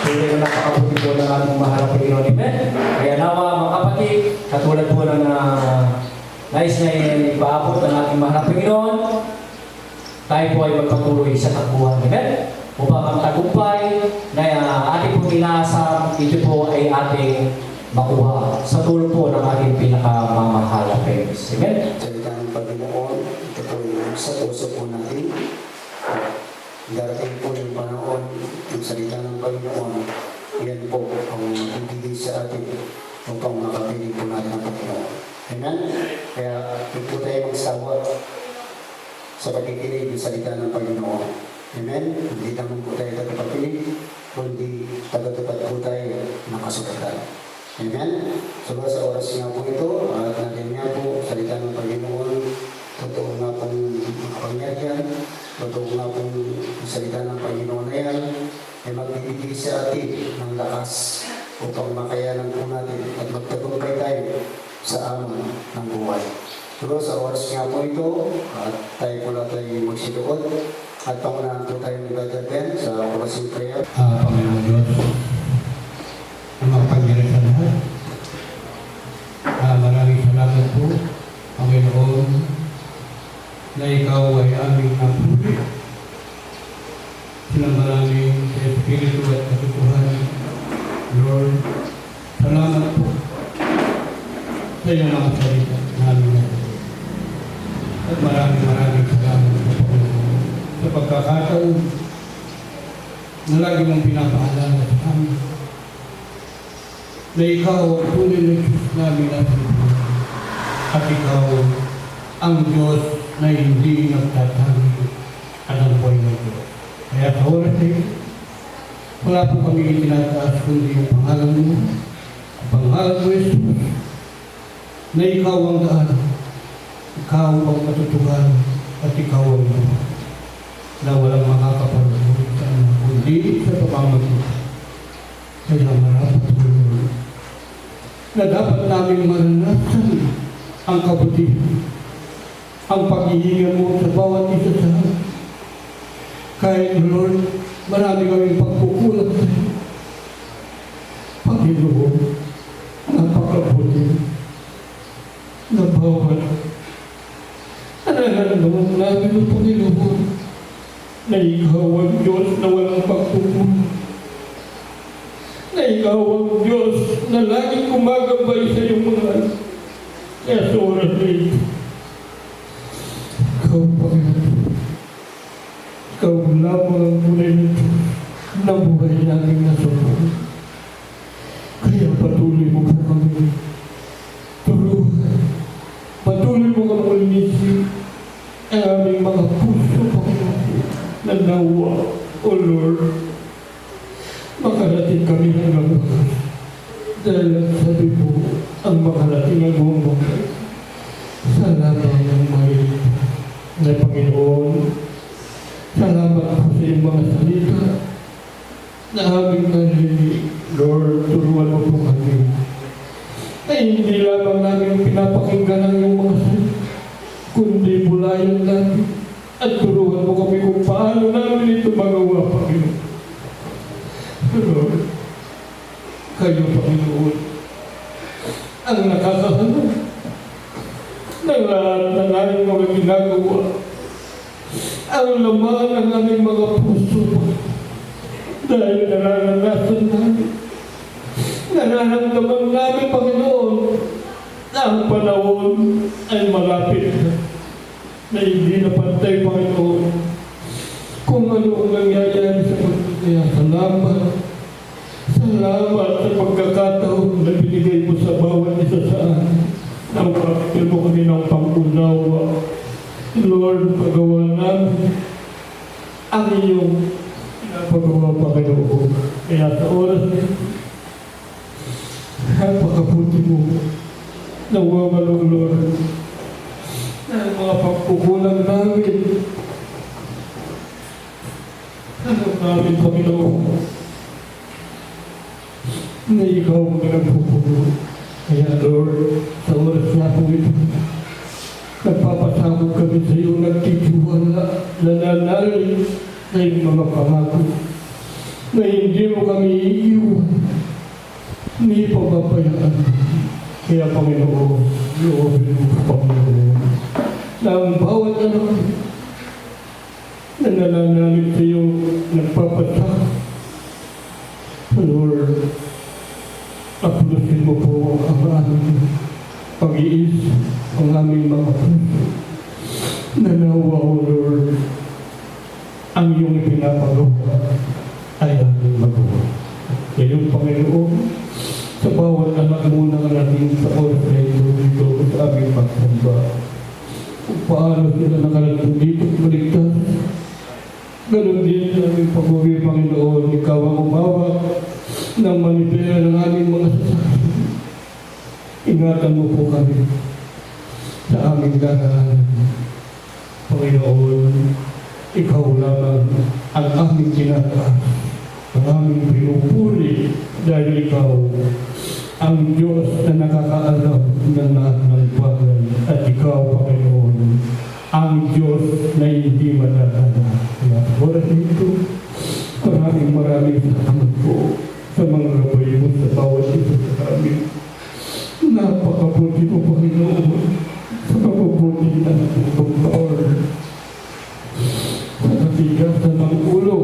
Tuloy na napakabuti po ng ating mahal na Panginoon. Amen? Kaya nawa mga kapatid, katulad po ng nais na ipaabot ng ating mahal na Panginoon, tayo po ay magpatuloy sa takbuhan. Amen? Upang ang tagumpay na ating pong inaasam, ito po ay ating makuha sa tulong po ng ating pinakamamahal na Panginoon. Amen? Salita ng Panginoon, ito po yung sa puso po natin. Darating po yung panahon, yung salita ng Panginoon, yan po ang ibigay sa atin upang makapiling po natin ang Panginoon. Amen? Kaya hindi po tayo magsawa sa pagkikinig ng salita ng Panginoon. Amen? Hindi naman po tayo tagapakinig, kundi tagatupad po tayo ng kasulatan. Amen? So sa oras nga po ito, at natin nga po, salita ng Panginoon, totoo nga pong makapangyarihan, totoo nga pong salita ng Panginoon na yan, ay magbibigay sa atin ng lakas upang makayanan po natin at magtagumpay tayo sa amon ng buhay. So sa oras nga po ito, at tayo po lahat ay magsiluot, at pangunahan po tayo nagdadalben sa oras ng prayer. Panginoon Diyos, ang makapangyarihan sa lahat. Maraming salamat po, Panginoon, na ikaw ay aming napuri. Sinamaraming sa Espiritu at katotohanan. Lord, salamat po sa iyong mga salita namin natin. At maraming salamat po, Panginoon, sa pagkakataon na lagi mong pinapaalala sa amin na ikaw ang tunay na Diyos namin natin at ikaw ang Diyos na hindi nagtatanggi at ang buhay ng Diyos. Kaya sa oras na ito, wala po kami itinataas kundi yung pangalan mo, ang pangalan mo Jesus, na ikaw ang daan, ikaw ang katotohanan at ikaw ang buhay na walang makakapagulog sa amin kundi sa pamamagitan. Kaya marapat po na dapat namin maranasan ang kabutihan, ang paghihinga mo sa bawat isa sa amin. Kahit Lord, marami kaming pagkukulang sa'yo. Panginoon, napakabuti na bawat nararamdaman namin ang Panginoon na ikaw ang Diyos na walang pagkukulang, na ikaw ang Diyos na laging gumagabay sa iyong mga anak. Kaya sa oras na ito, ikaw, Panginoon, ikaw lamang ang tunay na Diyos na buhay namin nasubok. Kaya patuloy mo ka kami tulungan. Patuloy mo ka maulinisin ang aming mga puso, Panginoon, na nawa, O Lord, makarating kami hanggang wakas. Dahil ang sabi mo, ang makarating ang buong buhay sa lamang ng may na Panginoon. Salamat po sa iyong mga salita na aming narinig. Lord, turuan mo po kami na hindi lamang namin pinapakinggan ang iyong mga salita, kundi bulayan namin at turuan mo kami kung paano namin ito magawa, Panginoon. Lord, kayo, Panginoon, ang nakakahanap ng lahat ng aming mga ginagawa, ang laman ng aming mga puso, dahil nararanasan namin, nararamdaman namin, Panginoon, na ang panahon ay malapit na hindi na pantay, Panginoon, kung ano ang nangyayari sa mundo. Kaya salamat sa pagkakataon na binigay mo sa bawat isa sa amin. Napakakil mo kami ng pangunawa. Lord, pagawa namin ang iyong pinapagawa, Panginoon. Kaya sa oras na ito, napakabuti mo na wamalong, Lord, na ang mga pagkukulang namin, namin, Panginoon, na ikaw ang nagpupuno. Kaya, Lord, sa oras na po ito, nagpapasabog kami sa iyo, nagtitiwala, nananalig sa iyong mga pangako. na hindi mo kami iiwan, ni pababayaan. Kaya Panginoon, loobin mo Panginoon, na ang bawat anak na nananalig sa iyo, nagpapasak. Lord, apulusin mo po ang aming pag-iis, ang aming mga puso. Nanawa ko, Lord, ang iyong pinapagawa ay aming magawa. Ngayon, Panginoon, sa bawat anak mo na natin sa oras na ito dito sa aming pagsamba, kung paano sila nakarating dito at maligtas, ganun din sa aming pag-uwi, Panginoon, ikaw ang umawa ng manipula ng aming mga sasakyan. Ingatan mo po kami sa aming darahan. Panginoon, ikaw lamang ang aming tinataas, ang aming pinupuri, dahil ikaw ang Diyos na nakakaalam ng lahat ng bagay. At ikaw, Panginoon, ang Diyos na hindi madadala. Kaya oras nito, maraming salamat po sa mga gabay mo sa bawat isa sa amin. Napakabuti mo, Panginoon, sa mabubuti na itong power. Sa natigasan ng ulo,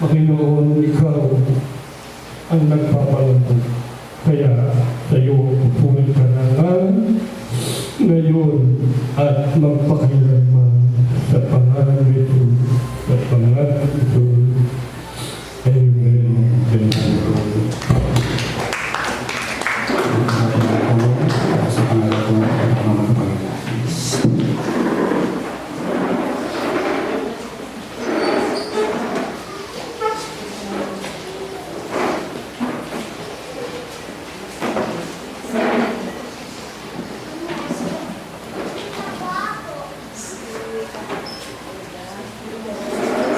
Panginoon, ikaw ang nagpapalambot. Kaya